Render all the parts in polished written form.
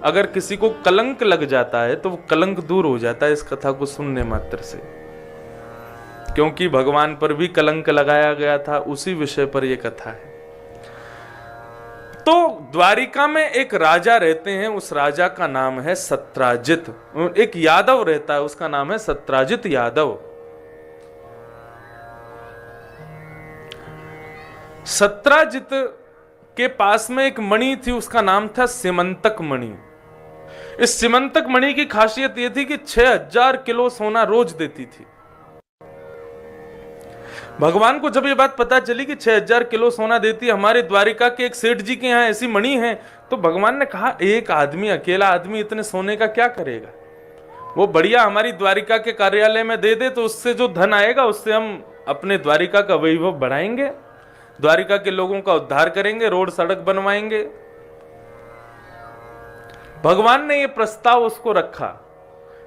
अगर किसी को कलंक लग जाता है तो वो कलंक दूर हो जाता है इस कथा को सुनने मात्र से, क्योंकि भगवान पर भी कलंक लगाया गया था, उसी विषय पर यह कथा है। तो द्वारिका में एक राजा रहते हैं, उस राजा का नाम है सत्राजित। एक यादव रहता है, उसका नाम है सत्राजित यादव। सत्राजित के पास में एक मणि थी, उसका नाम था सीमंतक मणि। इस सीमंतक मणि की खासियत यह थी कि 6000 किलो सोना रोज देती थी। भगवान को जब ये बात पता चली कि 6000 किलो सोना देती है, हमारे द्वारिका के एक सेठ जी के यहाँ ऐसी मणि है, तो भगवान ने कहा एक आदमी, अकेला आदमी इतने सोने का क्या करेगा, वो बढ़िया हमारी द्वारिका के कार्यालय में दे दे, तो उससे जो धन आएगा उससे हम अपने द्वारिका का वैभव बढ़ाएंगे, द्वारिका के लोगों का उद्धार करेंगे, रोड सड़क बनवाएंगे। भगवान ने यह प्रस्ताव उसको रखा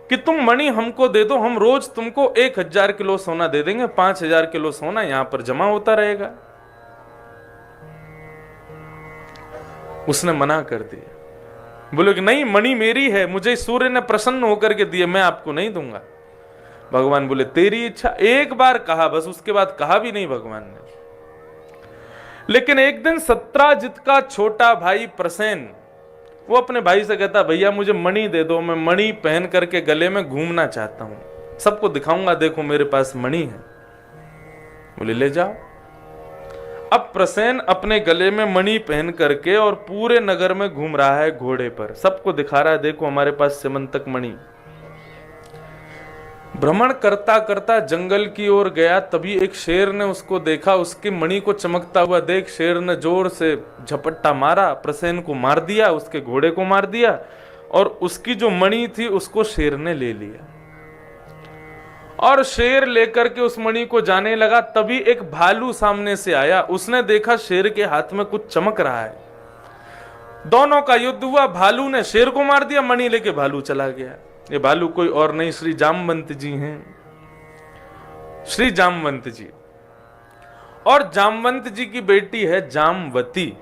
कि तुम मणि हमको दे दो, हम रोज तुमको 1000 किलो सोना दे देंगे, 5000 किलो सोना यहां पर जमा होता रहेगा। उसने मना कर दिया, बोले कि नहीं, मणि मेरी है, मुझे सूर्य ने प्रसन्न होकर के दिए, मैं आपको नहीं दूंगा। भगवान बोले तेरी इच्छा। एक बार कहा बस, उसके बाद कहा भी नहीं भगवान ने। लेकिन एक दिन सत्राजित का छोटा भाई प्रसेन, वो अपने भाई से कहता, भैया मुझे मणि दे दो, मैं मणि पहन करके गले में घूमना चाहता हूं, सबको दिखाऊंगा, देखो मेरे पास मणि है। बोले ले जाओ। अब प्रसेन अपने गले में मणि पहन करके और पूरे नगर में घूम रहा है घोड़े पर, सबको दिखा रहा है, देखो हमारे पास सीमंतक मणि। भ्रमण करता करता जंगल की ओर गया, तभी एक शेर ने उसको देखा, उसकी मणि को चमकता हुआ देख शेर ने जोर से झपट्टा मारा, प्रसेन को मार दिया, उसके घोड़े को मार दिया, और उसकी जो मणि थी उसको शेर ने ले लिया। और शेर लेकर के उस मणि को जाने लगा, तभी एक भालू सामने से आया, उसने देखा शेर के हाथ में कुछ चमक रहा है, दोनों का युद्ध हुआ, भालू ने शेर को मार दिया, मणि लेके भालू चला गया। ये भालू कोई और नहीं, श्री जामवंत जी हैं, श्री जामवंत जी। और जामवंत जी की बेटी है जामवती।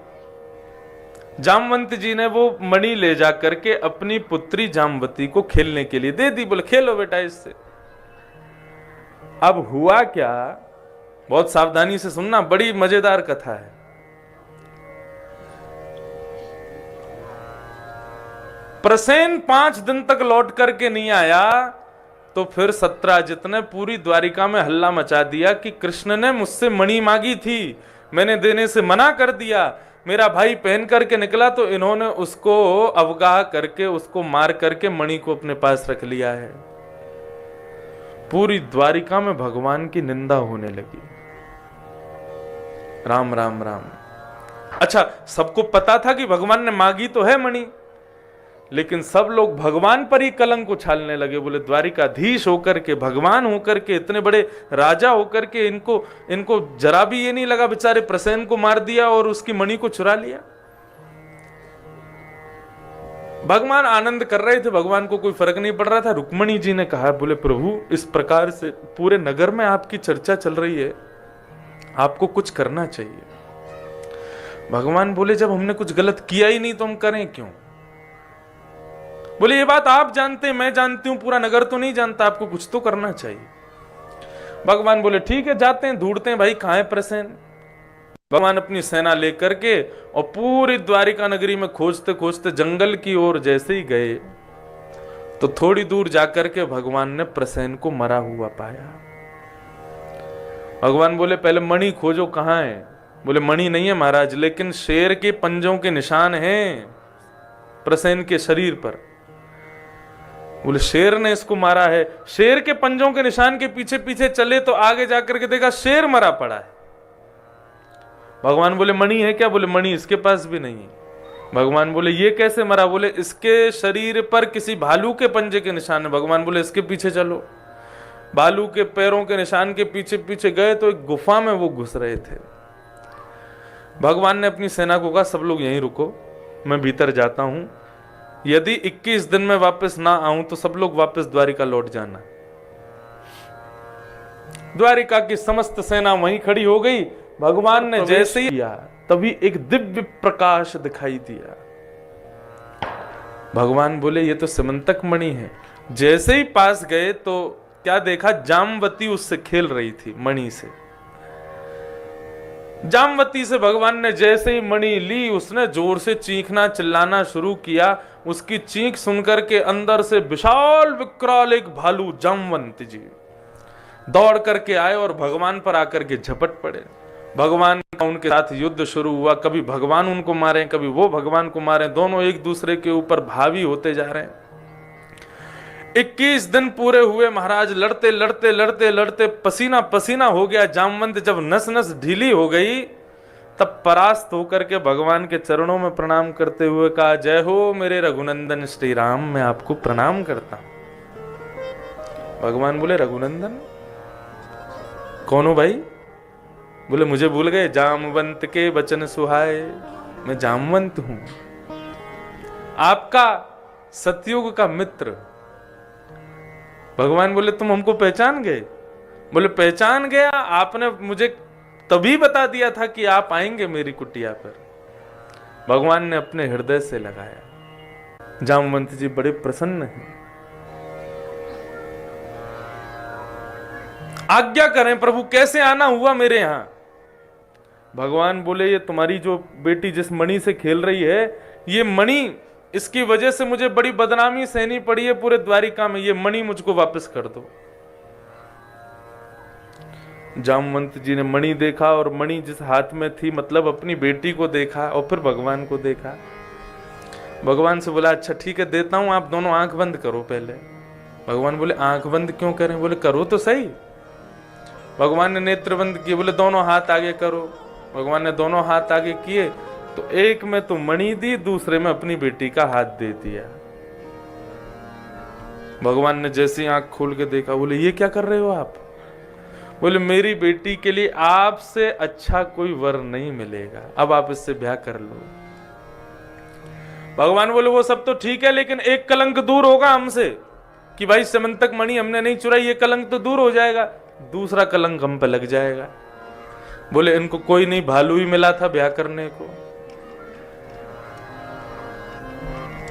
जामवंत जी ने वो मणि ले जाकर के अपनी पुत्री जामवती को खेलने के लिए दे दी, बोले खेलो बेटा इससे। अब हुआ क्या, बहुत सावधानी से सुनना, बड़ी मजेदार कथा है। प्रसेन 5 दिन तक लौट करके नहीं आया, तो फिर सत्राजित ने पूरी द्वारिका में हल्ला मचा दिया कि कृष्ण ने मुझसे मणि मांगी थी, मैंने देने से मना कर दिया, मेरा भाई पहन करके निकला तो इन्होंने उसको अवगाह करके, उसको मार करके मणि को अपने पास रख लिया है। पूरी द्वारिका में भगवान की निंदा होने लगी। राम राम राम। अच्छा, सबको पता था कि भगवान ने मांगी तो है मणि, लेकिन सब लोग भगवान पर ही कलंक उछालने लगे। बोले द्वारिकाधीश होकर के, भगवान होकर के, इतने बड़े राजा होकर के इनको जरा भी ये नहीं लगा बेचारे प्रसेन को मार दिया और उसकी मणि को चुरा लिया। भगवान आनंद कर रहे थे, भगवान को कोई फर्क नहीं पड़ रहा था। रुक्मणी जी ने कहा, बोले प्रभु इस प्रकार से पूरे नगर में आपकी चर्चा चल रही है, आपको कुछ करना चाहिए। भगवान बोले जब हमने कुछ गलत किया ही नहीं तो हम करें क्यों। बोले ये बात आप जानते हैं, मैं जानती हूं, पूरा नगर तो नहीं जानता, आपको कुछ तो करना चाहिए। भगवान बोले ठीक है, जाते हैं, ढूंढते हैं भाई कहां है प्रसेन। भगवान अपनी सेना लेकर के और पूरी द्वारिका नगरी में खोजते खोजते जंगल की ओर जैसे ही गए, तो थोड़ी दूर जाकर के भगवान ने प्रसेन को मरा हुआ पाया। भगवान बोले पहले मणि खोजो, कहां है। बोले मणि नहीं है महाराज, लेकिन शेर के पंजों के निशान हैं प्रसेन के शरीर पर। बोले शेर ने इसको मारा है। शेर के पंजों के निशान के पीछे पीछे चले तो आगे जाकर के देखा शेर मरा पड़ा है। भगवान बोले मणि है क्या। बोले मणि इसके पास भी नहीं है। भगवान बोले ये कैसे मरा। बोले इसके शरीर पर किसी भालू के पंजे के निशान है। भगवान बोले इसके पीछे चलो। भालू के पैरों के निशान के पीछे पीछे गए तो एक गुफा में वो घुस रहे थे। भगवान ने अपनी सेना को कहा सब लोग यहीं रुको, मैं भीतर जाता हूं, यदि 21 दिन में वापस ना आऊं तो सब लोग वापस द्वारिका लौट जाना। द्वारिका की समस्त सेना वहीं खड़ी हो गई। भगवान ने जैसे ही किया तभी एक दिव्य प्रकाश दिखाई दिया। भगवान बोले ये तो समंतक मणि है। जैसे ही पास गए तो क्या देखा, जामवती उससे खेल रही थी मणि से। जामवती से भगवान ने जैसे ही मणि ली, उसने जोर से चीखना चिल्लाना शुरू किया। उसकी चीख सुनकर के अंदर से विशाल विकराल एक भालू जामवंत जी दौड़ करके आए और भगवान पर आकर के झपट पड़े। भगवान का उनके साथ युद्ध शुरू हुआ। कभी भगवान उनको मारे, कभी वो भगवान को मारे। दोनों एक दूसरे के ऊपर भावी होते जा रहे हैं। 21 दिन पूरे हुए महाराज, लड़ते लड़ते लड़ते लड़ते पसीना पसीना हो गया जामवंत। जब नस नस ढीली हो गई तब परास्त होकर के भगवान के चरणों में प्रणाम करते हुए कहा, जय हो मेरे रघुनंदन श्री राम, मैं आपको प्रणाम करता हूं। भगवान बोले, रघुनंदन कौन हो भाई? बोले, मुझे भूल गए? जामवंत के वचन सुहाए, मैं जामवंत हूं, आपका सतयुग का मित्र। भगवान बोले, तुम हमको पहचान गए? बोले, पहचान गया, आपने मुझे तभी बता दिया था कि आप आएंगे मेरी कुटिया पर। भगवान ने अपने हृदय से लगाया। जामवंत जी बड़े प्रसन्न हैं। आज्ञा करें प्रभु, कैसे आना हुआ मेरे यहां? भगवान बोले, ये तुम्हारी जो बेटी जिस मणि से खेल रही है, ये मणि, इसकी वजह से मुझे बड़ी बदनामी सहनी पड़ी है पूरे द्वारिका में। ये मणि मुझको वापस कर दो। जामवंत जी ने मणि देखा और मणि जिस हाथ में थी, मतलब अपनी बेटी को देखा और फिर भगवान को देखा। भगवान से बोला, अच्छा ठीक है देता हूं, आप दोनों आंख बंद करो पहले। भगवान बोले, आंख बंद क्यों करें? बोले, करो तो सही। भगवान ने नेत्र बंद किए। बोले, दोनों हाथ आगे करो। भगवान ने दोनों हाथ आगे किए तो एक में तो मणि दी, दूसरे में अपनी बेटी का हाथ दे दिया। भगवान ने जैसे ही आंख खोल के देखा, बोले, ये क्या कर रहे हो आप? बोले, मेरी बेटी के लिए आपसे अच्छा कोई वर नहीं मिलेगा, अब आप इससे ब्याह कर लो। भगवान बोले, वो सब तो ठीक है, लेकिन एक कलंक दूर होगा हमसे कि भाई समंतक मणि हमने नहीं चुराई, ये कलंक तो दूर हो जाएगा, दूसरा कलंक हम पे लग जाएगा। बोले, इनको कोई नहीं, भालू ही मिला था ब्याह करने को।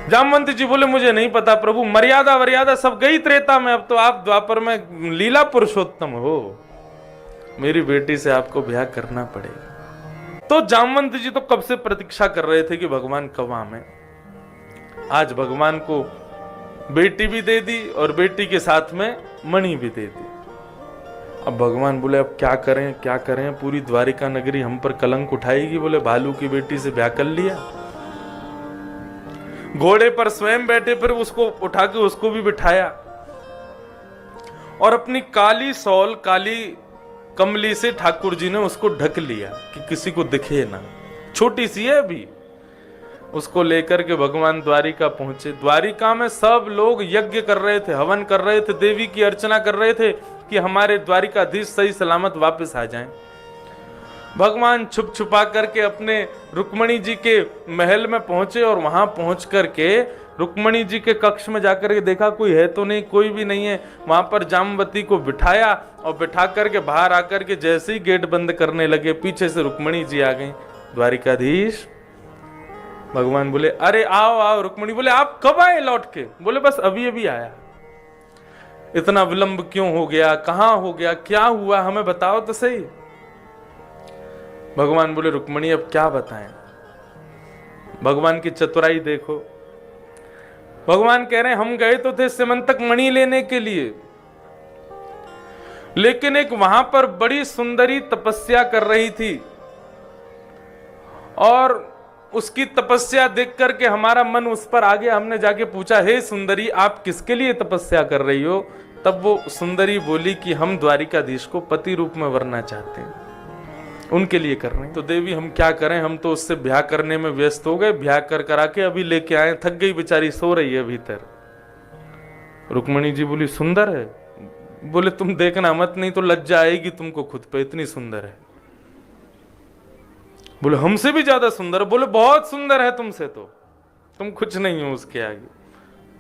जामवंत जी बोले, मुझे नहीं पता प्रभु, मर्यादा वर्यादा सब गई त्रेता में, अब तो आप द्वापर में लीला पुरुषोत्तम हो, मेरी बेटी से आपको ब्याह करना पड़ेगा। तो जामवंत जी तो कब से प्रतीक्षा कर रहे थे कि भगवान कब आवे। आज भगवान को बेटी भी दे दी और बेटी के साथ में मणि भी दे दी। अब भगवान बोले, अब क्या करें क्या करें, पूरी द्वारिका नगरी हम पर कलंक उठाएगी। बोले, भालू की बेटी से ब्याह कर लिया, घोड़े पर स्वयं बैठे, फिर उसको उठा के उसको भी बिठाया और अपनी काली सौल, काली कमली से ठाकुर जी ने उसको ढक लिया कि किसी को दिखे ना, छोटी सी है अभी। उसको लेकर के भगवान द्वारिका पहुंचे। द्वारिका में सब लोग यज्ञ कर रहे थे, हवन कर रहे थे, देवी की अर्चना कर रहे थे कि हमारे द्वारिकाधीश सही सलामत वापस आ जाएं। भगवान छुप छुपा करके अपने रुक्मणी जी के महल में पहुंचे और वहां पहुंच करके रुक्मणी जी के कक्ष में जाकर के देखा कोई है तो नहीं, कोई भी नहीं है। वहां पर जामवती को बिठाया और बिठा करके बाहर आकर के जैसे ही गेट बंद करने लगे, पीछे से रुक्मणी जी आ गई। द्वारिकाधीश, भगवान बोले, अरे आओ आओ। रुक्मणी बोले, आप कब आए लौट के? बोले, बस अभी अभी आया। इतना विलंब क्यों हो गया, कहां हो गया, क्या हुआ, हमें बताओ तो सही। भगवान बोले, रुक्मणी अब क्या बताएं। भगवान की चतुराई देखो। भगवान कह रहे हैं, हम गए तो थे समंतक मणि लेने के लिए, लेकिन एक वहां पर बड़ी सुंदरी तपस्या कर रही थी और उसकी तपस्या देख करके हमारा मन उस पर आ गया। हमने जाके पूछा, हे सुंदरी, आप किसके लिए तपस्या कर रही हो? तब वो सुंदरी बोली कि हम द्वारिकाधीश को पति रूप में वरना चाहते हैं, उनके लिए कर रहे हैं। तो देवी, हम क्या करें, हम तो उससे ब्याह करने में व्यस्त हो गए, ब्याह कर करा के अभी लेके आए, थक गई बेचारी, सो रही है भीतर। रुक्मणी जी बोली, सुंदर है? बोले, तुम देखना मत, नहीं तो लज्जा आएगी तुमको खुद पे, इतनी सुंदर है। बोले, हमसे भी ज्यादा सुंदर है? बोले, बहुत सुंदर है तुमसे, तो तुम कुछ नहीं हो उसके आगे।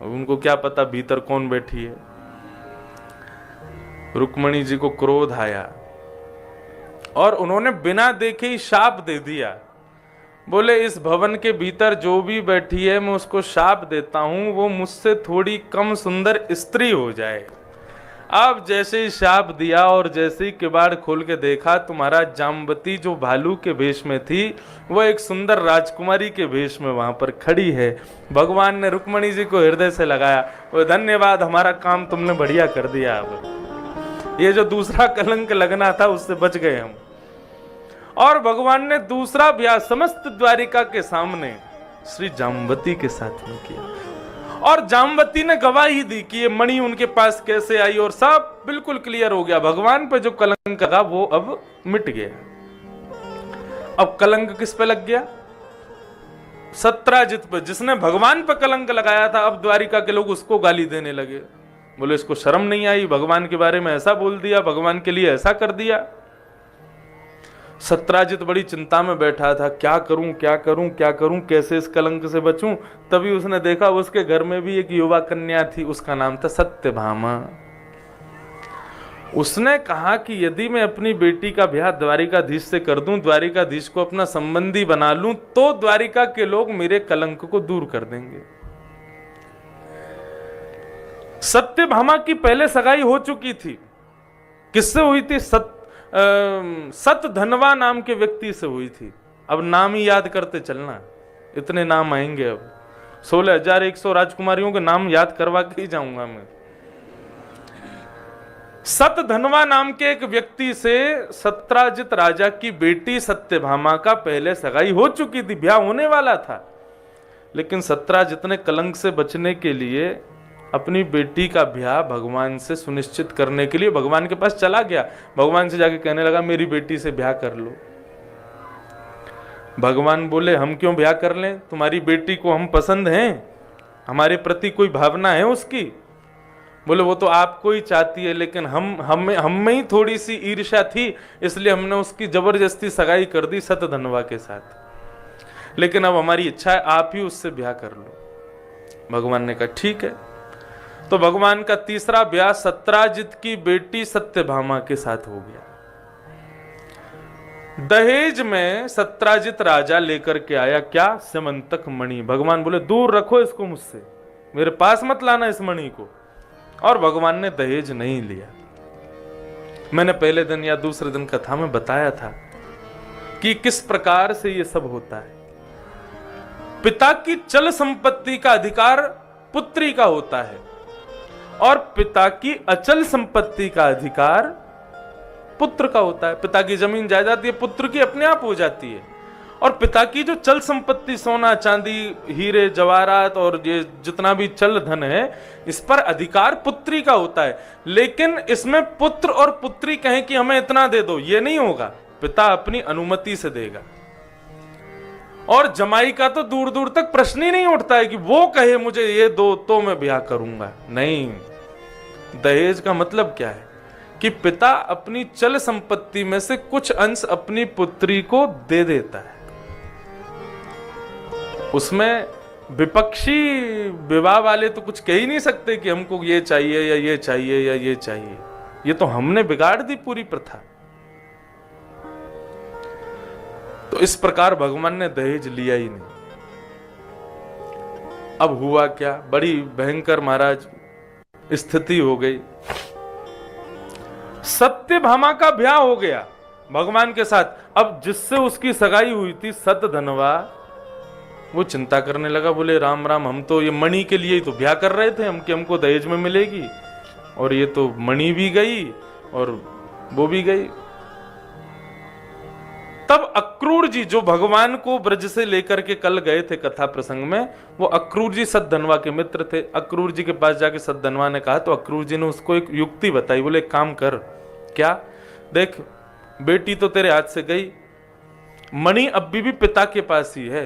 अब उनको क्या पता भीतर कौन बैठी है। रुक्मणी जी को क्रोध आया और उन्होंने बिना देखे ही शाप दे दिया। बोले इस भवन के भीतर जो भी बैठी है मैं उसको शाप देता हूं, वो मुझसे थोड़ी कम सुंदर स्त्री हो जाए। अब जैसे ही शाप दिया और जैसे ही किवाड़ खोल के देखा, तुम्हारा जाम्बती जो भालू के वेश में थी वो एक सुंदर राजकुमारी के वेश में वहां पर खड़ी है। भगवान ने रुक्मणी जी को हृदय से लगाया, वो धन्यवाद, हमारा काम तुमने बढ़िया कर दिया। अब ये जो दूसरा कलंक लगना था उससे बच गए हम। और भगवान ने दूसरा ब्याह समस्त द्वारिका के सामने श्री जाम्बती के साथ में किया, और जाम्बती ने गवाही दी कि ये मणि उनके पास कैसे आई, और सब बिल्कुल क्लियर हो गया। भगवान पे जो कलंक था वो अब मिट गया। अब कलंक किस पे लग गया? सत्राजित पे, जिसने भगवान पे कलंक लगाया था। अब द्वारिका के लोग उसको गाली देने लगे, बोले इसको शर्म नहीं आई, भगवान के बारे में ऐसा बोल दिया, भगवान के लिए ऐसा कर दिया। सत्राजित बड़ी चिंता में बैठा था, क्या करूं क्या करूं क्या करूं, कैसे इस कलंक से बचूं। तभी उसने देखा उसके घर में भी एक युवा कन्या थी, उसका नाम था सत्यभामा। उसने कहा कि यदि मैं अपनी बेटी का ब्याह द्वारिकाधीश से कर दूं, द्वारिकाधीश को अपना संबंधी बना लूं, तो द्वारिका के लोग मेरे कलंक को दूर कर देंगे। सत्यभामा की पहले सगाई हो चुकी थी। किससे हुई थी? सतधनवा नाम के व्यक्ति से हुई थी। अब नाम ही याद करते चलना, इतने नाम आएंगे। अब 16,100 राजकुमारियों के नाम याद करवा के ही जाऊंगा मैं। सतधनवा नाम के एक व्यक्ति से सत्राजित राजा की बेटी सत्यभामा का पहले सगाई हो चुकी थी, ब्याह होने वाला था। लेकिन सत्राजित ने कलंक से बचने के लिए अपनी बेटी का ब्याह भगवान से सुनिश्चित करने के लिए भगवान के पास चला गया। भगवान से जाके कहने लगा मेरी बेटी से ब्याह कर लो। भगवान बोले हम क्यों ब्याह कर लें, तुम्हारी बेटी को हम पसंद हैं, हमारे प्रति कोई भावना है उसकी। बोले वो तो आपको ही चाहती है, लेकिन हम में ही थोड़ी सी ईर्ष्या थी, इसलिए हमने उसकी जबरदस्ती सगाई कर दी सतधनवा के साथ। लेकिन अब हमारी इच्छा है आप ही उससे ब्याह कर लो। भगवान ने कहा ठीक है। तो भगवान का तीसरा ब्याह सत्राजित की बेटी सत्यभामा के साथ हो गया। दहेज में सत्राजित राजा लेकर के आया क्या? स्यमंतक मणि। भगवान बोले दूर रखो इसको मुझसे, मेरे पास मत लाना इस मणि को। और भगवान ने दहेज नहीं लिया। मैंने पहले दिन या दूसरे दिन कथा में बताया था कि किस प्रकार से ये सब होता है। पिता की चल संपत्ति का अधिकार पुत्री का होता है, और पिता की अचल संपत्ति का अधिकार पुत्र का होता है। पिता की जमीन जायदाद ये पुत्र की अपने आप हो जाती है, और पिता की जो चल संपत्ति सोना चांदी हीरे जवाहरात और ये जितना भी चल धन है, इस पर अधिकार पुत्री का होता है। लेकिन इसमें पुत्र और पुत्री कहें कि हमें इतना दे दो, ये नहीं होगा, पिता अपनी अनुमति से देगा। और जमाई का तो दूर दूर तक प्रश्न ही नहीं उठता है कि वो कहे मुझे ये दो तो मैं ब्याह करूंगा। नहीं, दहेज का मतलब क्या है कि पिता अपनी चल संपत्ति में से कुछ अंश अपनी पुत्री को दे देता है। उसमें विपक्षी विवाह वाले तो कुछ कह ही नहीं सकते कि हमको ये चाहिए या ये चाहिए या ये चाहिए। ये तो हमने बिगाड़ दी पूरी प्रथा। तो इस प्रकार भगवान ने दहेज लिया ही नहीं। अब हुआ क्या? बड़ी भयंकर महाराज स्थिति हो गई। सत्यभामा का ब्याह हो गया भगवान के साथ। अब जिससे उसकी सगाई हुई थी सतधनवा, वो चिंता करने लगा, बोले राम राम, हम तो ये मणि के लिए ही तो ब्याह कर रहे थे, हमको दहेज में मिलेगी, और ये तो मणि भी गई और वो भी गई। तब अक्रूर जी जो भगवान को ब्रज से लेकर के कल गए थे कथा प्रसंग में, वो अक्रूर जी सतधनवा के मित्र थे। अक्रूर जी के पास जाके सतधनवा ने कहा, तो अक्रूर जी ने उसको एक युक्ति बताई। बोले एक काम कर, क्या? देख बेटी तो तेरे हाथ से गई, मणि अब भी पिता के पास ही है,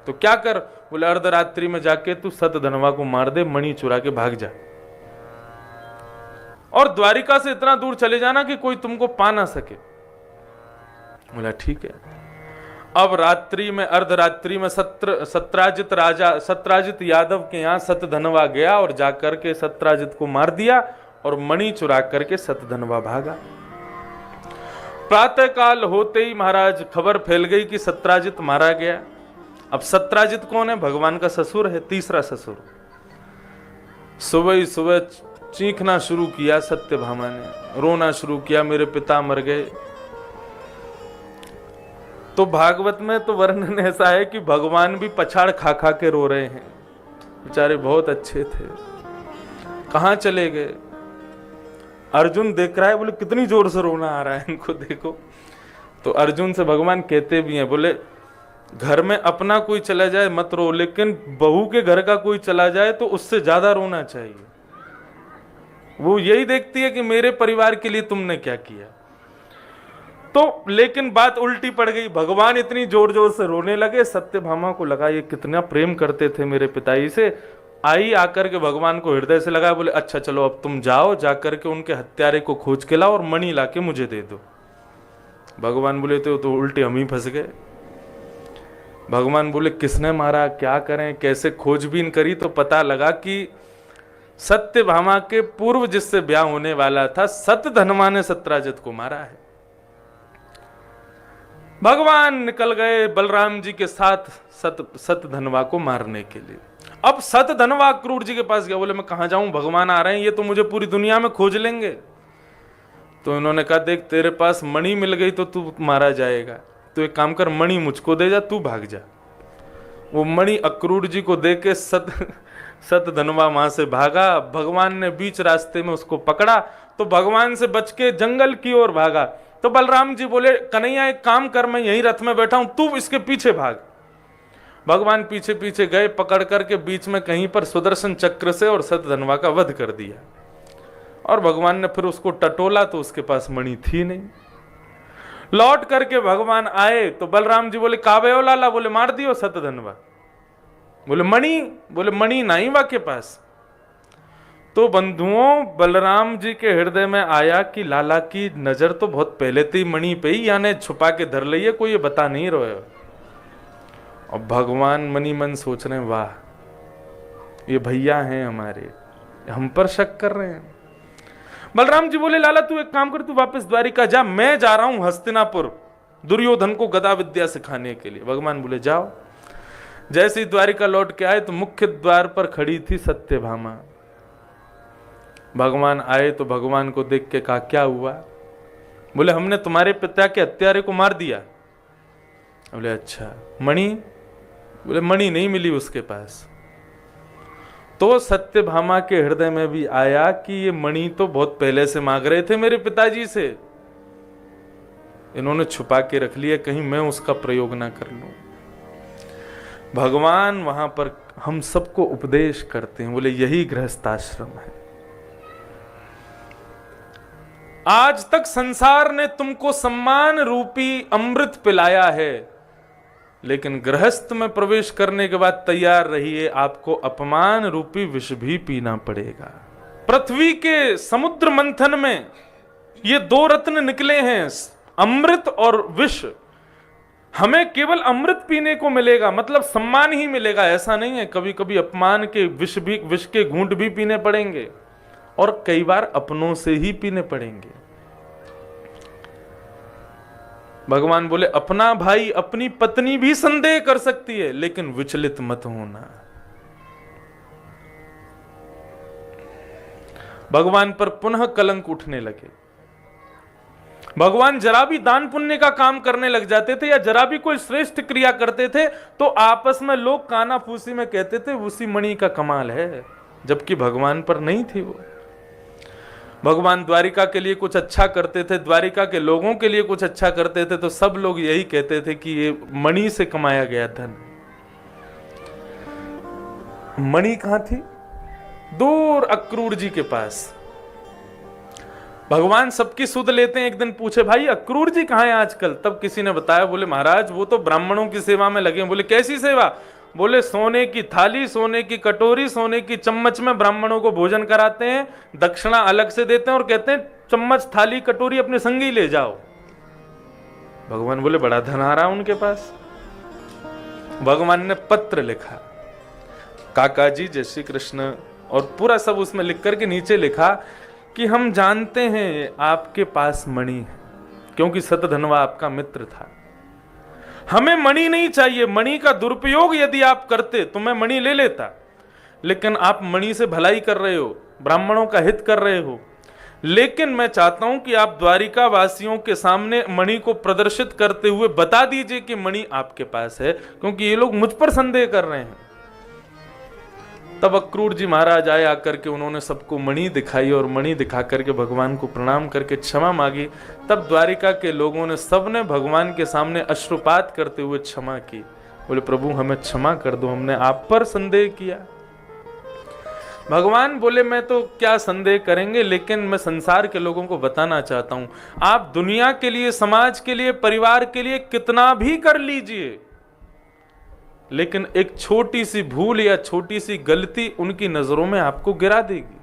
तो क्या कर? बोले अर्धरात्रि में जाके तू सतधनवा को मार दे, मणि चुरा के भाग जा, और द्वारिका से इतना दूर चले जाना कि कोई तुमको पा ना सके। बोला ठीक है। अब रात्रि में अर्धरात्रि में सत्राजित राजा सत्राजित यादव के यहां सतधनवा गया और जाकर के सत्राजित को मार दिया और मणि चुरा करके सतधनवा भागा। प्रातः काल होते ही महाराज खबर फैल गई कि सत्राजित मारा गया। अब सत्राजित कौन है? भगवान का ससुर है, तीसरा ससुर। सुबह ही सुबह चीखना शुरू किया सत्यभामा ने, रोना शुरू किया, मेरे पिता मर गए। तो भागवत में तो वर्णन ऐसा है कि भगवान भी पछाड़ खा खा के रो रहे हैं, बेचारे बहुत अच्छे थे, कहां चले गए। अर्जुन देख रहा है, बोले कितनी जोर से रोना आ रहा है इनको, देखो। तो अर्जुन से भगवान कहते भी हैं, बोले घर में अपना कोई चला जाए मत रो, लेकिन बहू के घर का कोई चला जाए तो उससे ज्यादा रोना चाहिए। वो यही देखती है कि मेरे परिवार के लिए तुमने क्या किया। तो लेकिन बात उल्टी पड़ गई, भगवान इतनी जोर जोर से रोने लगे, सत्यभामा को लगा ये कितना प्रेम करते थे मेरे पिताजी से। आई आकर के भगवान को हृदय से लगा, बोले अच्छा चलो अब तुम जाओ, जाकर के उनके हत्यारे को खोज के लाओ और मणि ला के मुझे दे दो। भगवान बोले तो उल्टे हम ही फंस गए। भगवान बोले किसने मारा, क्या करें, कैसे खोजबीन करी तो पता लगा कि सत्यभामा के पूर्व जिससे ब्याह होने वाला था सतधनवा ने सत्राजित को मारा है। भगवान निकल गए बलराम जी के साथ सतधनवा को मारने के लिए। अब सतधनवा क्रूर जी के पास गया, बोले मैं कहां जाऊं, भगवान आ रहे हैं, ये तो मुझे पूरी दुनिया में खोज लेंगे। तो इन्होंने कहा देख तेरे पास मणि मिल गई तो तू मारा जाएगा, तो एक काम कर मणि मुझको दे जा, तू भाग जा। वो मणि अक्रूर जी को दे के सतधनवा वहां से भागा। भगवान ने बीच रास्ते में उसको पकड़ा तो भगवान से बच के जंगल की ओर भागा। तो बलराम जी बोले कन्हैया एक काम कर, मैं यहीं रथ में बैठा हूं, तू इसके पीछे भाग। भगवान पीछे पीछे गए, पकड़ करके बीच में कहीं पर सुदर्शन चक्र से और सतधनवा का वध कर दिया। और भगवान ने फिर उसको टटोला तो उसके पास मणि थी नहीं। लौट करके भगवान आए तो बलराम जी बोले कावे ओ लाला, बोले मार दियो सतधनवा। बोले मणि नहीं वा के पास। तो बंधुओं बलराम जी के हृदय में आया कि लाला की नजर तो बहुत पहले थी मणि पे ही, यानी छुपा के धर लिये, कोई ये बता नहीं रहे। और भगवान मनी मन सोच रहे हैं वाह ये भैया हैं हमारे, हम पर शक कर रहे हैं। बलराम जी बोले लाला तू एक काम कर, तू वापस द्वारिका जा, मैं जा रहा हूं हस्तिनापुर दुर्योधन को गदा विद्या सिखाने के लिए। भगवान बोले जाओ। जैसे ही द्वारिका लौट के आए तो मुख्य द्वार पर खड़ी थी सत्यभामा। भगवान आए तो भगवान को देख के कहा क्या हुआ? बोले हमने तुम्हारे पिता के हत्यारे को मार दिया। बोले अच्छा मणि? बोले मणि नहीं मिली उसके पास। तो सत्यभामा के हृदय में भी आया कि ये मणि तो बहुत पहले से मांग रहे थे मेरे पिताजी से, इन्होंने छुपा के रख लिया, कहीं मैं उसका प्रयोग ना कर लूं। भगवान वहां पर हम सबको उपदेश करते हैं, बोले यही गृहस्थाश्रम है। आज तक संसार ने तुमको सम्मान रूपी अमृत पिलाया है, लेकिन गृहस्थ में प्रवेश करने के बाद तैयार रहिए, आपको अपमान रूपी विष भी पीना पड़ेगा। पृथ्वी के समुद्र मंथन में ये दो रत्न निकले हैं, अमृत और विष। हमें केवल अमृत पीने को मिलेगा, मतलब सम्मान ही मिलेगा, ऐसा नहीं है। कभी कभी अपमान के विष के घूंट भी पीने पड़ेंगे और कई बार अपनों से ही पीने पड़ेंगे। भगवान बोले अपना भाई अपनी पत्नी भी संदेह कर सकती है, लेकिन विचलित मत होना। भगवान पर पुनः कलंक उठने लगे। भगवान जरा भी दान पुण्य का काम करने लग जाते थे या जरा भी कोई श्रेष्ठ क्रिया करते थे तो आपस में लोग कानाफूसी में कहते थे उसी मणि का कमाल है, जबकि भगवान पर नहीं थी वो। भगवान द्वारिका के लिए कुछ अच्छा करते थे, द्वारिका के लोगों के लिए कुछ अच्छा करते थे, तो सब लोग यही कहते थे कि ये मणि से कमाया गया धन। मणि कहां थी? दूर अक्रूर जी के पास। भगवान सबकी सुध लेते हैं। एक दिन पूछे भाई अक्रूर जी कहां है आजकल? तब किसी ने बताया, बोले महाराज वो तो ब्राह्मणों की सेवा में लगे हैं। बोले कैसी सेवा? बोले सोने की थाली, सोने की कटोरी, सोने की चम्मच में ब्राह्मणों को भोजन कराते हैं, दक्षिणा अलग से देते हैं और कहते हैं चम्मच थाली कटोरी अपने संगी ले जाओ। भगवान बोले बड़ा धन आ रहा उनके पास। भगवान ने पत्र लिखा, काका जी जय श्री कृष्ण, और पूरा सब उसमें लिख करके नीचे लिखा कि हम जानते हैं आपके पास मणि है, क्योंकि सतधनवा आपका मित्र था। हमें मणि नहीं चाहिए। मणि का दुरुपयोग यदि आप करते तो मैं मणि ले लेता, लेकिन आप मणि से भलाई कर रहे हो, ब्राह्मणों का हित कर रहे हो। लेकिन मैं चाहता हूं कि आप द्वारिका वासियों के सामने मणि को प्रदर्शित करते हुए बता दीजिए कि मणि आपके पास है, क्योंकि ये लोग मुझ पर संदेह कर रहे हैं। तब अक्रूर जी महाराज आए, आकर के उन्होंने सबको मणि दिखाई और मणि दिखा करके भगवान को प्रणाम करके क्षमा मांगी। तब द्वारिका के लोगों ने, सबने भगवान के सामने अश्रुपात करते हुए क्षमा की। बोले प्रभु हमें क्षमा कर दो, हमने आप पर संदेह किया। भगवान बोले मैं तो क्या संदेह करेंगे, लेकिन मैं संसार के लोगों को बताना चाहता हूं, आप दुनिया के लिए, समाज के लिए, परिवार के लिए कितना भी कर लीजिए, लेकिन एक छोटी सी भूल या छोटी सी गलती उनकी नजरों में आपको गिरा देगी।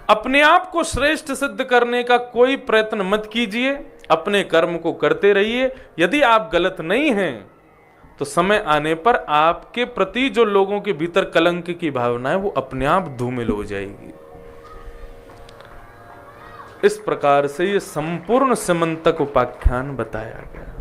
अपने आप को श्रेष्ठ सिद्ध करने का कोई प्रयत्न मत कीजिए, अपने कर्म को करते रहिए। यदि आप गलत नहीं हैं तो समय आने पर आपके प्रति जो लोगों के भीतर कलंक की भावना है वो अपने आप धूमिल हो जाएगी। इस प्रकार से ये संपूर्ण समंतक उपाख्यान बताया गया।